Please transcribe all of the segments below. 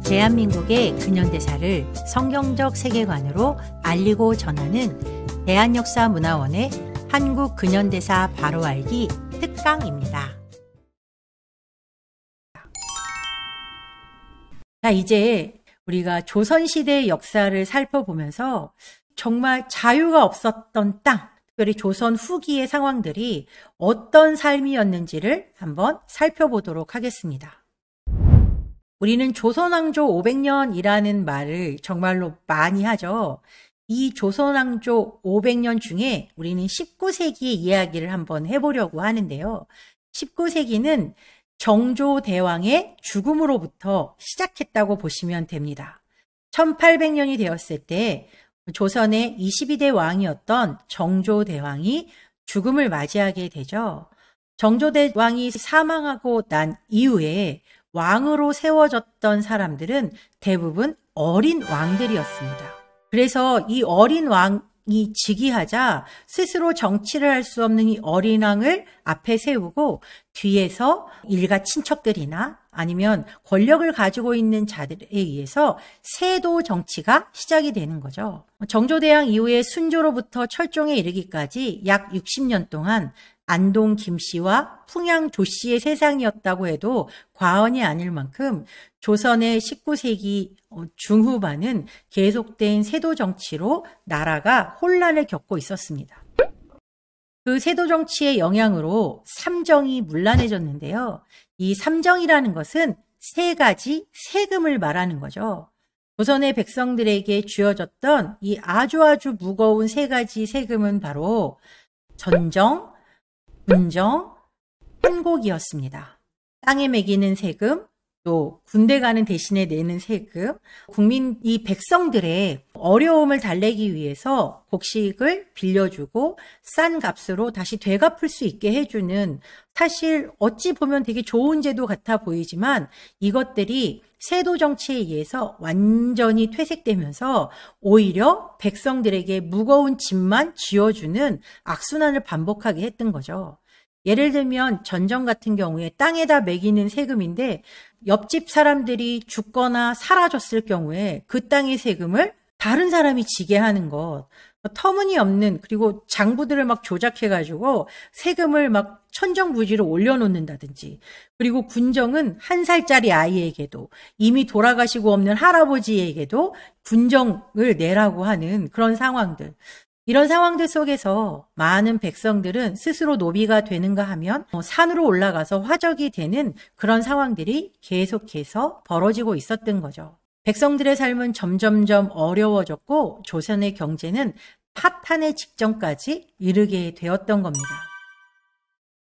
대한민국의 근현대사를 성경적 세계관으로 알리고 전하는 대한역사문화원의 한국 근현대사 바로 알기 특강입니다. 자, 이제 우리가 조선시대의 역사를 살펴보면서 정말 자유가 없었던 땅, 특별히 조선 후기의 상황들이 어떤 삶이었는지를 한번 살펴보도록 하겠습니다. 우리는 조선왕조 500년이라는 말을 정말로 많이 하죠. 이 조선왕조 500년 중에 우리는 19세기의 이야기를 한번 해보려고 하는데요. 19세기는 정조대왕의 죽음으로부터 시작했다고 보시면 됩니다. 1800년이 되었을 때 조선의 22대 왕이었던 정조대왕이 죽음을 맞이하게 되죠. 정조대왕이 사망하고 난 이후에 왕으로 세워졌던 사람들은 대부분 어린 왕들이었습니다. 그래서 이 어린 왕이 즉위하자 스스로 정치를 할 수 없는 이 어린 왕을 앞에 세우고 뒤에서 일가 친척들이나 아니면 권력을 가지고 있는 자들에 의해서 세도 정치가 시작이 되는 거죠. 정조대왕 이후에 순조로부터 철종에 이르기까지 약 60년 동안 안동 김씨와 풍양 조씨의 세상이었다고 해도 과언이 아닐 만큼 조선의 19세기 중후반은 계속된 세도 정치로 나라가 혼란을 겪고 있었습니다. 그 세도 정치의 영향으로 삼정이 문란해졌는데요. 이 삼정이라는 것은 세 가지 세금을 말하는 거죠. 조선의 백성들에게 쥐어졌던 이 아주 무거운 세 가지 세금은 바로 전정, 군정, 한곡이었습니다. 땅에 매기는 세금, 또 군대 가는 대신에 내는 세금, 이 백성들의 어려움을 달래기 위해서 곡식을 빌려주고 싼 값으로 다시 되갚을 수 있게 해주는, 사실 어찌 보면 되게 좋은 제도 같아 보이지만 이것들이 세도 정치에 의해서 완전히 퇴색되면서 오히려 백성들에게 무거운 짐만 쥐어주는 악순환을 반복하게 했던 거죠. 예를 들면 전정 같은 경우에 땅에다 매기는 세금인데 옆집 사람들이 죽거나 사라졌을 경우에 그 땅의 세금을 다른 사람이 지게 하는 것, 터무니없는, 그리고 장부들을 막 조작해가지고 세금을 막 천정부지로 올려놓는다든지, 그리고 군정은 1살짜리 아이에게도 이미 돌아가시고 없는 할아버지에게도 군정을 내라고 하는 그런 상황들. 이런 상황들 속에서 많은 백성들은 스스로 노비가 되는가 하면 산으로 올라가서 화적이 되는 그런 상황들이 계속해서 벌어지고 있었던 거죠. 백성들의 삶은 점점점 어려워졌고 조선의 경제는 파탄의 직전까지 이르게 되었던 겁니다.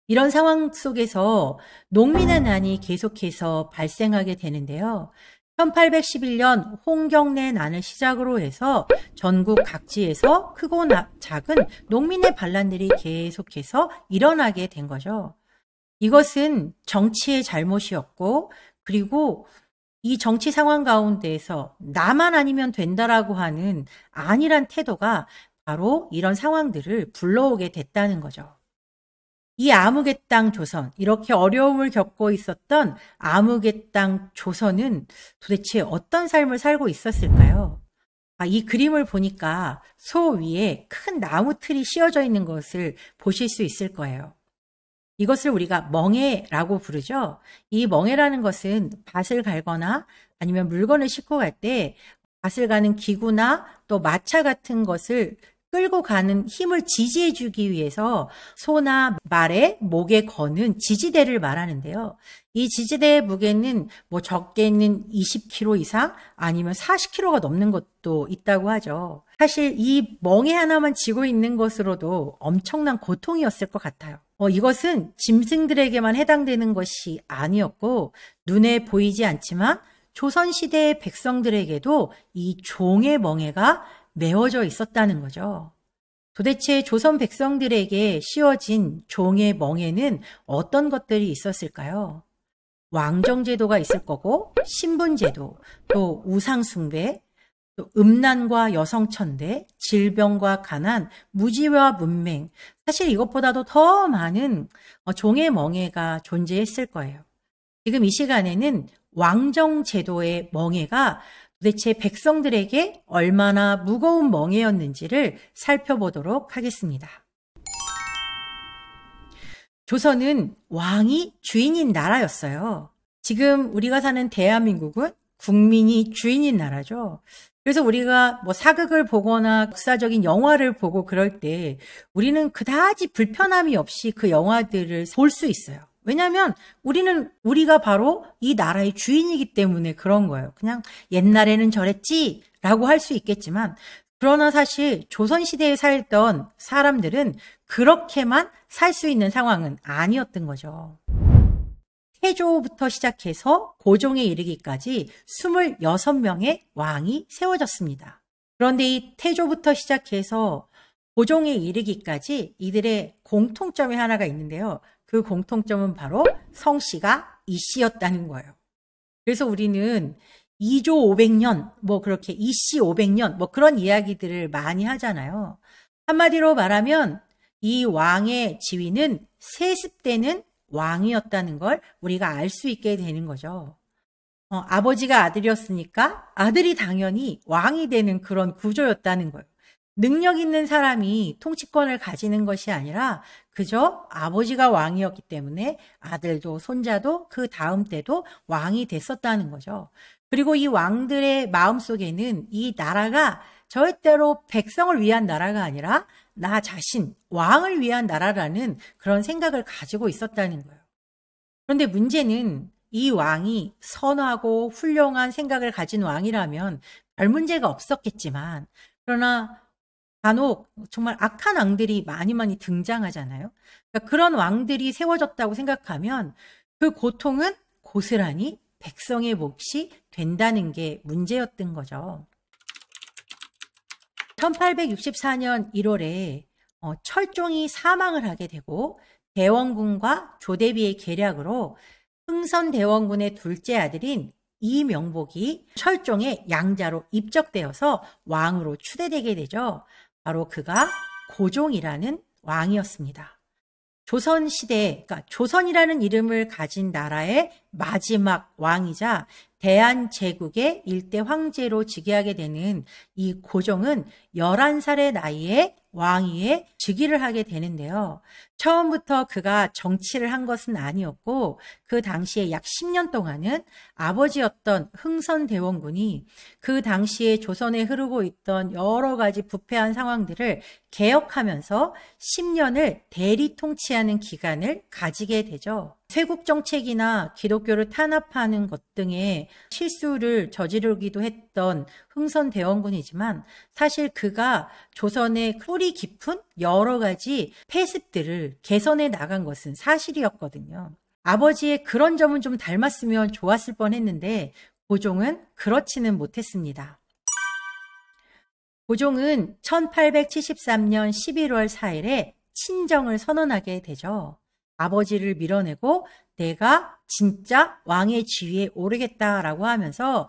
이런 상황 속에서 농민의 난이 계속해서 발생하게 되는데요. 1811년 홍경래 난을 시작으로 해서 전국 각지에서 크고 작은 농민의 반란들이 계속해서 일어나게 된 거죠. 이것은 정치의 잘못이었고, 그리고 이 정치 상황 가운데에서 나만 아니면 된다라고 하는 안일한 태도가 바로 이런 상황들을 불러오게 됐다는 거죠. 이 아무개 땅 조선, 이렇게 어려움을 겪고 있었던 아무개 땅 조선은 도대체 어떤 삶을 살고 있었을까요? 이 그림을 보니까 소 위에 큰 나무 틀이 씌워져 있는 것을 보실 수 있을 거예요. 이것을 우리가 멍에라고 부르죠. 이 멍에라는 것은 밭을 갈거나 아니면 물건을 싣고 갈 때 밭을 가는 기구나 또 마차 같은 것을 끌고 가는 힘을 지지해 주기 위해서 소나 말의 목에 거는 지지대를 말하는데요. 이 지지대의 무게는 적게는 20kg 이상 아니면 40kg가 넘는 것도 있다고 하죠. 사실 이 멍에 하나만 쥐고 있는 것으로도 엄청난 고통이었을 것 같아요. 이것은 짐승들에게만 해당되는 것이 아니었고 눈에 보이지 않지만 조선시대의 백성들에게도 이 종의 멍에가 메워져 있었다는 거죠. 도대체 조선 백성들에게 씌워진 종의 멍에는 어떤 것들이 있었을까요? 왕정제도가 있을 거고, 신분제도, 또 우상숭배, 또 음란과 여성천대, 질병과 가난, 무지와 문맹, 사실 이것보다도 더 많은 종의 멍에가 존재했을 거예요. 지금 이 시간에는 왕정 제도의 멍해가 도대체 백성들에게 얼마나 무거운 멍해였는지를 살펴보도록 하겠습니다. 조선은 왕이 주인인 나라였어요. 지금 우리가 사는 대한민국은 국민이 주인인 나라죠. 그래서 우리가 뭐 사극을 보거나 역사적인 영화를 보고 그럴 때 우리는 그다지 불편함이 없이 그 영화들을 볼 수 있어요. 왜냐하면 우리가 바로 이 나라의 주인이기 때문에 그런 거예요. 그냥 옛날에는 저랬지 라고 할 수 있겠지만, 그러나 사실 조선시대에 살던 사람들은 그렇게만 살 수 있는 상황은 아니었던 거죠. 태조부터 시작해서 고종에 이르기까지 26명의 왕이 세워졌습니다. 그런데 이 태조부터 시작해서 고종에 이르기까지 이들의 공통점이 하나가 있는데요. 그 공통점은 바로 성씨가 이씨였다는 거예요. 그래서 우리는 2조 500년, 뭐 그렇게 이씨 500년, 뭐 그런 이야기들을 많이 하잖아요. 한마디로 말하면 이 왕의 지위는 세습되는 왕이었다는 걸 우리가 알 수 있게 되는 거죠. 아버지가 아들이었으니까 아들이 당연히 왕이 되는 그런 구조였다는 거예요. 능력 있는 사람이 통치권을 가지는 것이 아니라 그저 아버지가 왕이었기 때문에 아들도 손자도 그 다음 때도 왕이 됐었다는 거죠. 그리고 이 왕들의 마음속에는 이 나라가 절대로 백성을 위한 나라가 아니라 나 자신, 왕을 위한 나라라는 그런 생각을 가지고 있었다는 거예요. 그런데 문제는 이 왕이 선하고 훌륭한 생각을 가진 왕이라면 별 문제가 없었겠지만, 그러나 간혹 정말 악한 왕들이 많이 등장하잖아요. 그러니까 그런 왕들이 세워졌다고 생각하면 그 고통은 고스란히 백성의 몫이 된다는 게 문제였던 거죠. 1864년 1월에 철종이 사망을 하게 되고 대원군과 조대비의 계략으로 흥선대원군의 둘째 아들인 이명복이 철종의 양자로 입적되어서 왕으로 추대되게 되죠. 바로 그가 고종이라는 왕이었습니다. 조선시대, 그러니까 조선이라는 이름을 가진 나라의 마지막 왕이자 대한제국의 일대 황제로 즉위하게 되는 이 고종은 11살의 나이에 왕위에 즉위를 하게 되는데요. 처음부터 그가 정치를 한 것은 아니었고 그 당시에 약 10년 동안은 아버지였던 흥선대원군이 그 당시에 조선에 흐르고 있던 여러 가지 부패한 상황들을 개혁하면서 10년을 대리 통치하는 기간을 가지게 되죠. 쇄국 정책이나 기독교를 탄압하는 것 등의 실수를 저지르기도 했던 흥선대원군이지만 사실 그가 조선의 뿌리 깊은 여러 가지 폐습들을 개선해 나간 것은 사실이었거든요. 아버지의 그런 점은 좀 닮았으면 좋았을 뻔했는데 고종은 그렇지는 못했습니다. 고종은 1873년 11월 4일에 친정을 선언하게 되죠. 아버지를 밀어내고 내가 진짜 왕의 지위에 오르겠다라고 하면서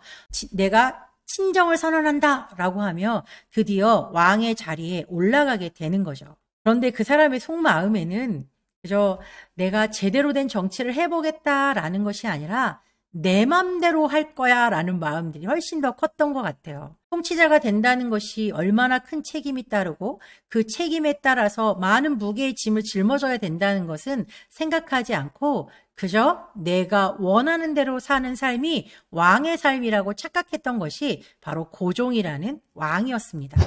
내가 친정을 선언한다라고 하며 드디어 왕의 자리에 올라가게 되는 거죠. 그런데 그 사람의 속마음에는 그저 내가 제대로 된 정치를 해보겠다라는 것이 아니라 내 맘대로 할 거야 라는 마음들이 훨씬 더 컸던 것 같아요. 통치자가 된다는 것이 얼마나 큰 책임이 따르고 그 책임에 따라서 많은 무게의 짐을 짊어져야 된다는 것은 생각하지 않고 그저 내가 원하는 대로 사는 삶이 왕의 삶이라고 착각했던 것이 바로 고종이라는 왕이었습니다.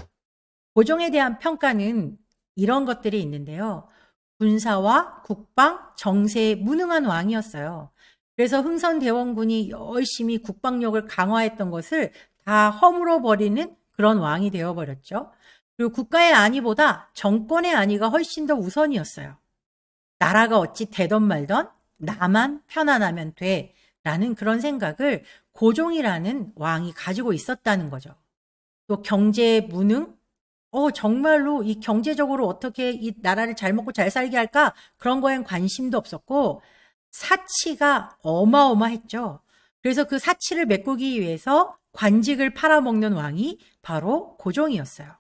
고종에 대한 평가는 이런 것들이 있는데요. 군사와 국방, 정세에 무능한 왕이었어요. 그래서 흥선대원군이 열심히 국방력을 강화했던 것을 다 허물어 버리는 그런 왕이 되어버렸죠. 그리고 국가의 안위보다 정권의 안위가 훨씬 더 우선이었어요. 나라가 어찌 되던 말던 나만 편안하면 돼 라는 그런 생각을 고종이라는 왕이 가지고 있었다는 거죠. 또 경제 무능? 정말로 이 경제적으로 어떻게 이 나라를 잘 먹고 잘 살게 할까? 그런 거엔 관심도 없었고 사치가 어마어마했죠. 그래서 그 사치를 메꾸기 위해서 관직을 팔아먹는 왕이 바로 고종이었어요.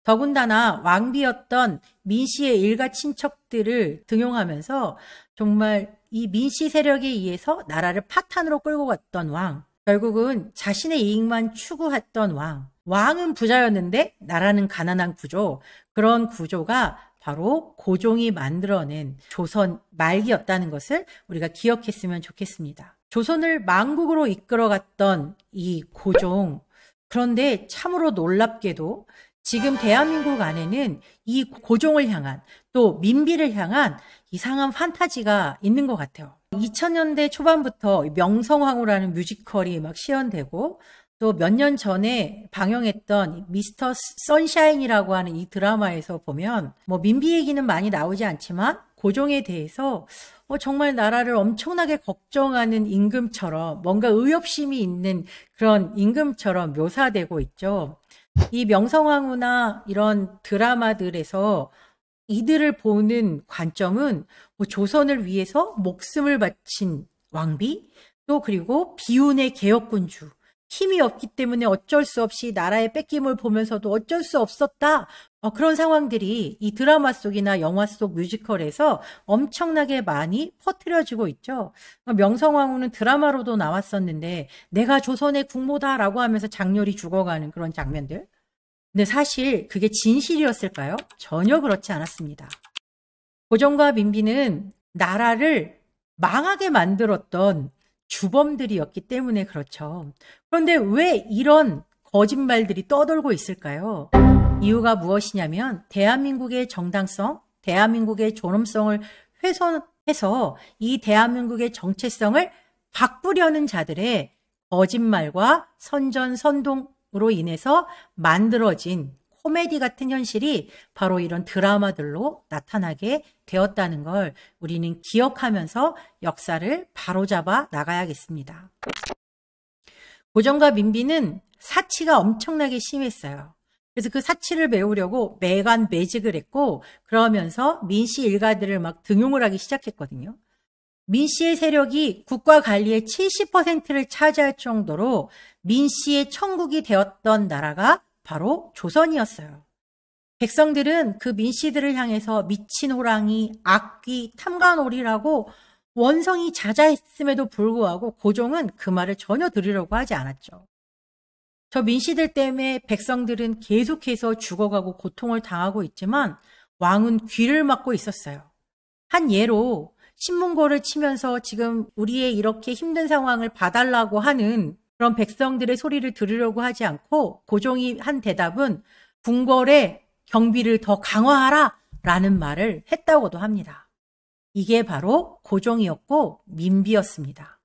더군다나 왕비였던 민씨의 일가 친척들을 등용하면서 정말 이 민씨 세력에 의해서 나라를 파탄으로 끌고 갔던 왕, 결국은 자신의 이익만 추구했던 왕. 왕은 부자였는데 나라는 가난한 구조. 그런 구조가 바로 고종이 만들어낸 조선 말기였다는 것을 우리가 기억했으면 좋겠습니다. 조선을 망국으로 이끌어갔던 이 고종. 그런데 참으로 놀랍게도 지금 대한민국 안에는 이 고종을 향한 또 민비를 향한 이상한 판타지가 있는 것 같아요. 2000년대 초반부터 명성황후라는 뮤지컬이 막 시연되고 또 몇 년 전에 방영했던 미스터 선샤인이라고 하는 이 드라마에서 보면 뭐 민비 얘기는 많이 나오지 않지만 고종에 대해서 정말 나라를 엄청나게 걱정하는 임금처럼 뭔가 의협심이 있는 그런 임금처럼 묘사되고 있죠. 이 명성황후나 이런 드라마들에서 이들을 보는 관점은 뭐 조선을 위해서 목숨을 바친 왕비, 또 그리고 비운의 개혁군주, 힘이 없기 때문에 어쩔 수 없이 나라의 뺏김을 보면서도 어쩔 수 없었다. 그런 상황들이 이 드라마 속이나 영화 속 뮤지컬에서 엄청나게 많이 퍼뜨려지고 있죠. 명성황후는 드라마로도 나왔었는데 내가 조선의 국모다라고 하면서 장렬히 죽어가는 그런 장면들. 근데 사실 그게 진실이었을까요? 전혀 그렇지 않았습니다. 고종과 민비는 나라를 망하게 만들었던 주범들이었기 때문에 그렇죠. 그런데 왜 이런 거짓말들이 떠돌고 있을까요? 이유가 무엇이냐면 대한민국의 정당성, 대한민국의 존엄성을 훼손해서 이 대한민국의 정체성을 바꾸려는 자들의 거짓말과 선전선동으로 인해서 만들어진 코미디 같은 현실이 바로 이런 드라마들로 나타나게 되었다는 걸 우리는 기억하면서 역사를 바로잡아 나가야겠습니다. 고종과 민비는 사치가 엄청나게 심했어요. 그래서 그 사치를 메우려고 매관 매직을 했고 그러면서 민씨 일가들을 막 등용을 하기 시작했거든요. 민씨의 세력이 국가 관리의 70%를 차지할 정도로 민씨의 천국이 되었던 나라가 바로 조선이었어요. 백성들은 그 민씨들을 향해서 미친 호랑이, 악귀, 탐관오리라고 원성이 자자했음에도 불구하고 고종은 그 말을 전혀 들으려고 하지 않았죠. 저 민씨들 때문에 백성들은 계속해서 죽어가고 고통을 당하고 있지만 왕은 귀를 막고 있었어요. 한 예로 신문고를 치면서 지금 우리의 이렇게 힘든 상황을 봐달라고 하는 그런 백성들의 소리를 들으려고 하지 않고 고종이 한 대답은 궁궐의 경비를 더 강화하라 라는 말을 했다고도 합니다. 이게 바로 고종이었고 민비였습니다.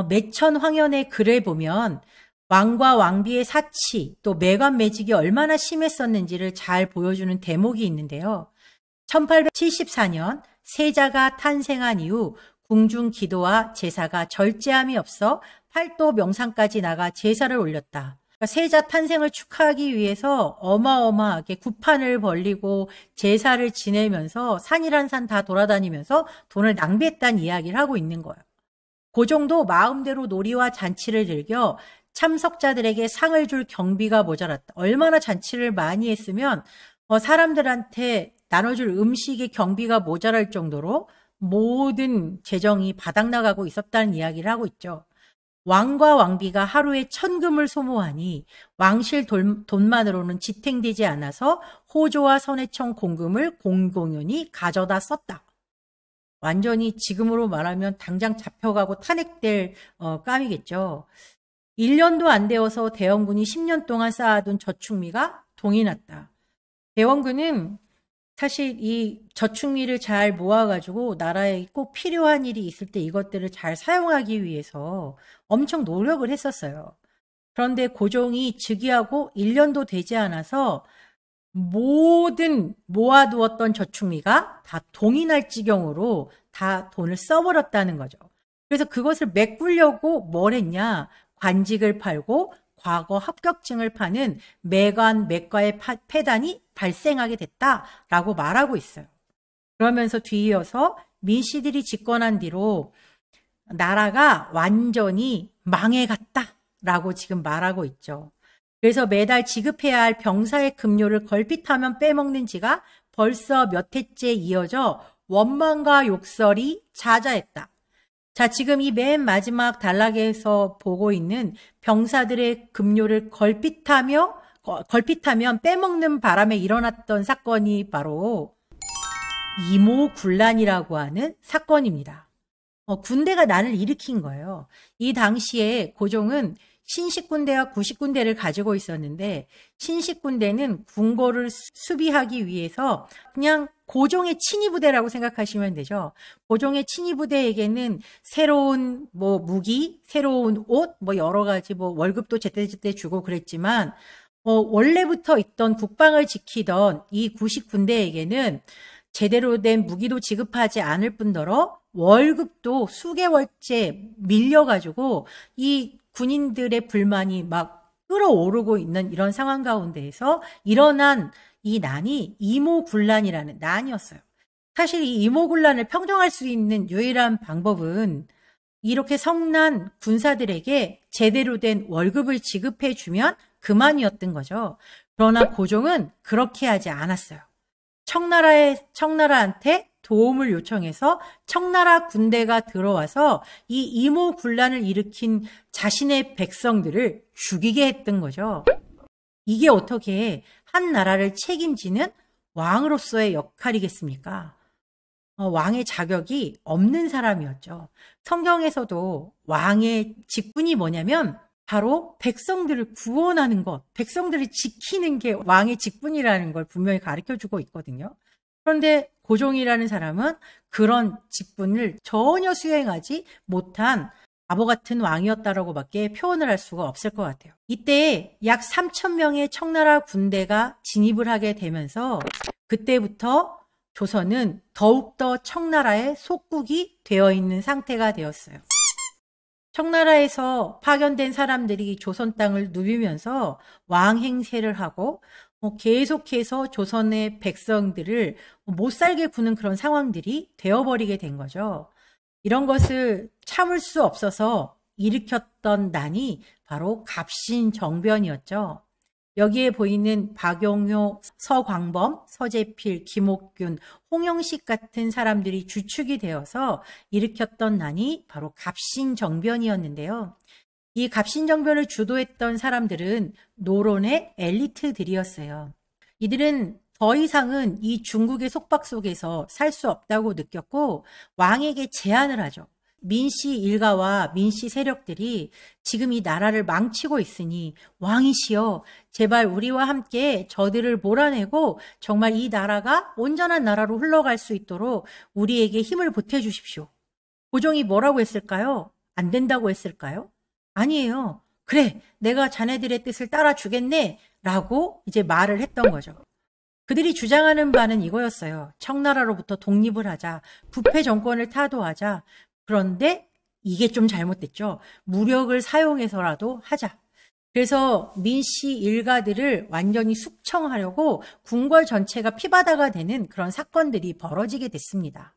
매천황연의 글을 보면 왕과 왕비의 사치 또 매관 매직이 얼마나 심했었는지를 잘 보여주는 대목이 있는데요. 1874년 세자가 탄생한 이후 궁중 기도와 제사가 절제함이 없어 팔도 명상까지 나가 제사를 올렸다. 그러니까 세자 탄생을 축하하기 위해서 어마어마하게 구판을 벌리고 제사를 지내면서 산이란 산 다 돌아다니면서 돈을 낭비했다는 이야기를 하고 있는 거예요. 고종도 마음대로 놀이와 잔치를 즐겨 참석자들에게 상을 줄 경비가 모자랐다. 얼마나 잔치를 많이 했으면 사람들한테 나눠줄 음식의 경비가 모자랄 정도로 모든 재정이 바닥나가고 있었다는 이야기를 하고 있죠. 왕과 왕비가 하루에 1000금을 소모하니 왕실 돈만으로는 지탱되지 않아서 호조와 선해청 공금을 공공연히 가져다 썼다. 완전히 지금으로 말하면 당장 잡혀가고 탄핵될 감이겠죠. 1년도 안 되어서 대원군이 10년 동안 쌓아둔 저축미가 동이 났다. 대원군은 사실 이 저축미를 잘 모아가지고 나라에 꼭 필요한 일이 있을 때 이것들을 잘 사용하기 위해서 엄청 노력을 했었어요. 그런데 고종이 즉위하고 1년도 되지 않아서 모든 모아두었던 저축미가 다 동이 날 지경으로 다 돈을 써버렸다는 거죠. 그래서 그것을 메꾸려고 뭘 했냐? 관직을 팔고 과거 합격증을 파는 매관 매과의 폐단이 발생하게 됐다라고 말하고 있어요. 그러면서 뒤이어서 민씨들이 집권한 뒤로 나라가 완전히 망해갔다라고 지금 말하고 있죠. 그래서 매달 지급해야 할 병사의 급료를 걸핏하면 빼먹는 지가 벌써 몇 해째 이어져 원망과 욕설이 자자했다. 자, 지금 이 맨 마지막 단락에서 보고 있는 병사들의 급료를 걸핏하면 빼먹는 바람에 일어났던 사건이 바로 이모군란이라고 하는 사건입니다. 군대가 난을 일으킨 거예요. 이 당시에 고종은 신식군대와 구식군대를 가지고 있었는데 신식군대는 궁궐을 수비하기 위해서 그냥 고종의 친위부대라고 생각하시면 되죠. 고종의 친위부대에게는 새로운 무기, 새로운 옷, 여러 가지 월급도 제때제때 주고 그랬지만 원래부터 있던 국방을 지키던 이 구식군대에게는 제대로 된 무기도 지급하지 않을 뿐더러 월급도 수개월째 밀려가지고 이 군인들의 불만이 막 끌어오르고 있는 이런 상황 가운데에서 일어난 이 난이 이모군란이라는 난이었어요. 사실 이 이모군란을 평정할 수 있는 유일한 방법은 이렇게 성난 군사들에게 제대로 된 월급을 지급해주면 그만이었던 거죠. 그러나 고종은 그렇게 하지 않았어요. 청나라한테 도움을 요청해서 청나라 군대가 들어와서 이 이모군란을 일으킨 자신의 백성들을 죽이게 했던 거죠. 이게 어떻게 한 나라를 책임지는 왕으로서의 역할이겠습니까? 왕의 자격이 없는 사람이었죠. 성경에서도 왕의 직분이 뭐냐면 바로 백성들을 구원하는 것, 백성들을 지키는 게 왕의 직분이라는 걸 분명히 가르쳐주고 있거든요. 그런데 고종이라는 사람은 그런 직분을 전혀 수행하지 못한 바보 같은 왕이었다라고밖에 표현을 할 수가 없을 것 같아요. 이때 약 3,000명의 청나라 군대가 진입을 하게 되면서 그때부터 조선은 더욱더 청나라의 속국이 되어 있는 상태가 되었어요. 청나라에서 파견된 사람들이 조선 땅을 누비면서 왕 행세를 하고 계속해서 조선의 백성들을 못 살게 구는 그런 상황들이 되어버리게 된 거죠. 이런 것을 참을 수 없어서 일으켰던 난이 바로 갑신정변이었죠. 여기에 보이는 박용효, 서광범, 서재필, 김옥균, 홍영식 같은 사람들이 주축이 되어서 일으켰던 난이 바로 갑신정변이었는데요. 이 갑신정변을 주도했던 사람들은 노론의 엘리트들이었어요. 이들은 더 이상은 이 중국의 속박 속에서 살 수 없다고 느꼈고 왕에게 제안을 하죠. 민씨 일가와 민씨 세력들이 지금 이 나라를 망치고 있으니 왕이시여 제발 우리와 함께 저들을 몰아내고 정말 이 나라가 온전한 나라로 흘러갈 수 있도록 우리에게 힘을 보태주십시오. 고종이 뭐라고 했을까요? 안 된다고 했을까요? 아니에요. 그래, 내가 자네들의 뜻을 따라주겠네 라고 이제 말을 했던 거죠. 그들이 주장하는 바는 이거였어요. 청나라로부터 독립을 하자, 부패 정권을 타도하자. 그런데 이게 좀 잘못됐죠. 무력을 사용해서라도 하자. 그래서 민씨 일가들을 완전히 숙청하려고 궁궐 전체가 피바다가 되는 그런 사건들이 벌어지게 됐습니다.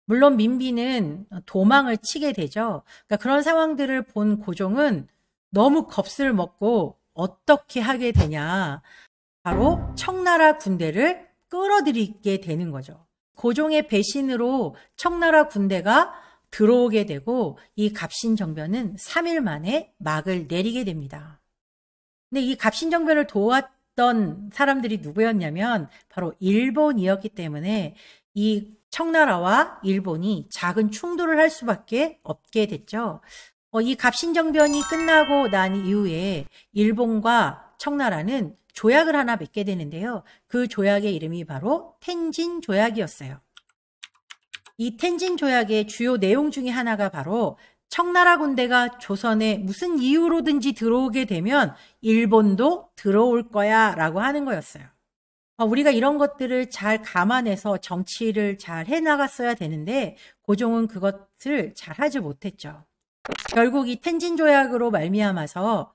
물론 민비는 도망을 치게 되죠. 그러니까 그런 상황들을 본 고종은 너무 겁을 먹고 어떻게 하게 되냐. 바로 청나라 군대를 끌어들이게 되는 거죠. 고종의 배신으로 청나라 군대가 들어오게 되고 이 갑신정변은 3일 만에 막을 내리게 됩니다. 근데 이 갑신정변을 도왔던 사람들이 누구였냐면 바로 일본이었기 때문에 이 청나라와 일본이 작은 충돌을 할 수밖에 없게 됐죠. 이 갑신정변이 끝나고 난 이후에 일본과 청나라는 조약을 하나 맺게 되는데요. 그 조약의 이름이 바로 텐진 조약이었어요. 이 텐진 조약의 주요 내용 중에 하나가 바로 청나라 군대가 조선에 무슨 이유로든지 들어오게 되면 일본도 들어올 거야 라고 하는 거였어요. 우리가 이런 것들을 잘 감안해서 정치를 잘 해나갔어야 되는데 고종은 그것을 잘 하지 못했죠. 결국 이 텐진 조약으로 말미암아서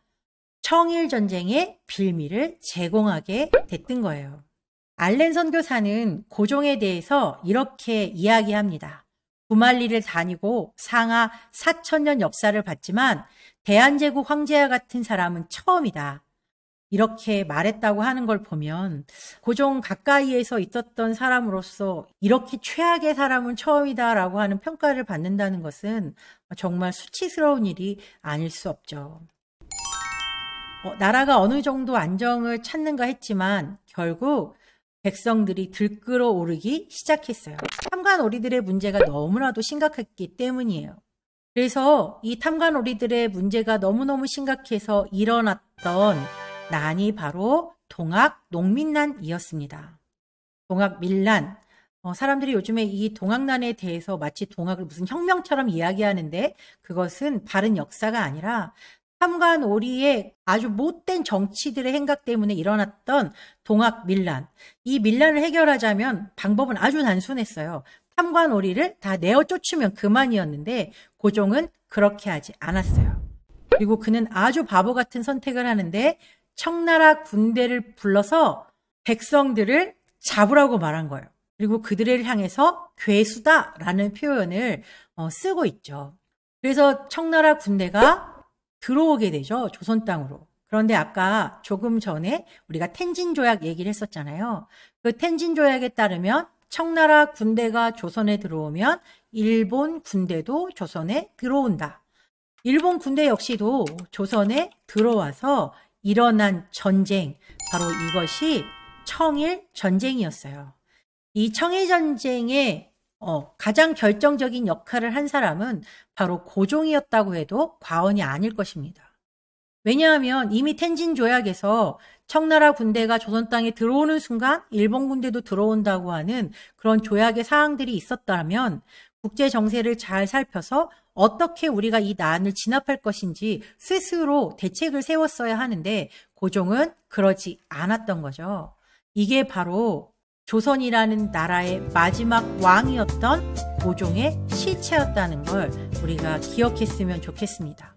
청일 전쟁의 빌미를 제공하게 됐던 거예요. 알렌 선교사는 고종에 대해서 이렇게 이야기합니다. 구말리를 다니고 상하 4,000년 역사를 봤지만 대한제국 황제와 같은 사람은 처음이다. 이렇게 말했다고 하는 걸 보면 고종 가까이에서 있었던 사람으로서 이렇게 최악의 사람은 처음이다라고 하는 평가를 받는다는 것은 정말 수치스러운 일이 아닐 수 없죠. 나라가 어느 정도 안정을 찾는가 했지만 결국 백성들이 들끓어 오르기 시작했어요. 탐관오리들의 문제가 너무나도 심각했기 때문이에요. 그래서 이 탐관오리들의 문제가 너무너무 심각해서 일어났던 난이 바로 동학 농민난이었습니다. 동학밀난. 사람들이 요즘에 이 동학난에 대해서 마치 동학을 무슨 혁명처럼 이야기하는데 그것은 바른 역사가 아니라 탐관오리의 아주 못된 정치들의 행각 때문에 일어났던 동학밀난. 이 밀란을 해결하자면 방법은 아주 단순했어요. 탐관오리를 다 내어 쫓으면 그만이었는데 고종은 그렇게 하지 않았어요. 그리고 그는 아주 바보 같은 선택을 하는데 청나라 군대를 불러서 백성들을 잡으라고 말한 거예요. 그리고 그들을 향해서 괴수다라는 표현을 쓰고 있죠. 그래서 청나라 군대가 들어오게 되죠. 조선 땅으로. 그런데 아까 조금 전에 우리가 텐진조약 얘기를 했었잖아요. 그 텐진조약에 따르면 청나라 군대가 조선에 들어오면 일본 군대도 조선에 들어온다. 일본 군대 역시도 조선에 들어와서 일어난 전쟁, 바로 이것이 청일전쟁이었어요. 이 청일전쟁에 가장 결정적인 역할을 한 사람은 바로 고종이었다고 해도 과언이 아닐 것입니다. 왜냐하면 이미 텐진조약에서 청나라 군대가 조선 땅에 들어오는 순간 일본 군대도 들어온다고 하는 그런 조약의 사항들이 있었다면 국제 정세를 잘 살펴서 어떻게 우리가 이 난을 진압할 것인지 스스로 대책을 세웠어야 하는데 고종은 그러지 않았던 거죠. 이게 바로 조선이라는 나라의 마지막 왕이었던 고종의 실체였다는 걸 우리가 기억했으면 좋겠습니다.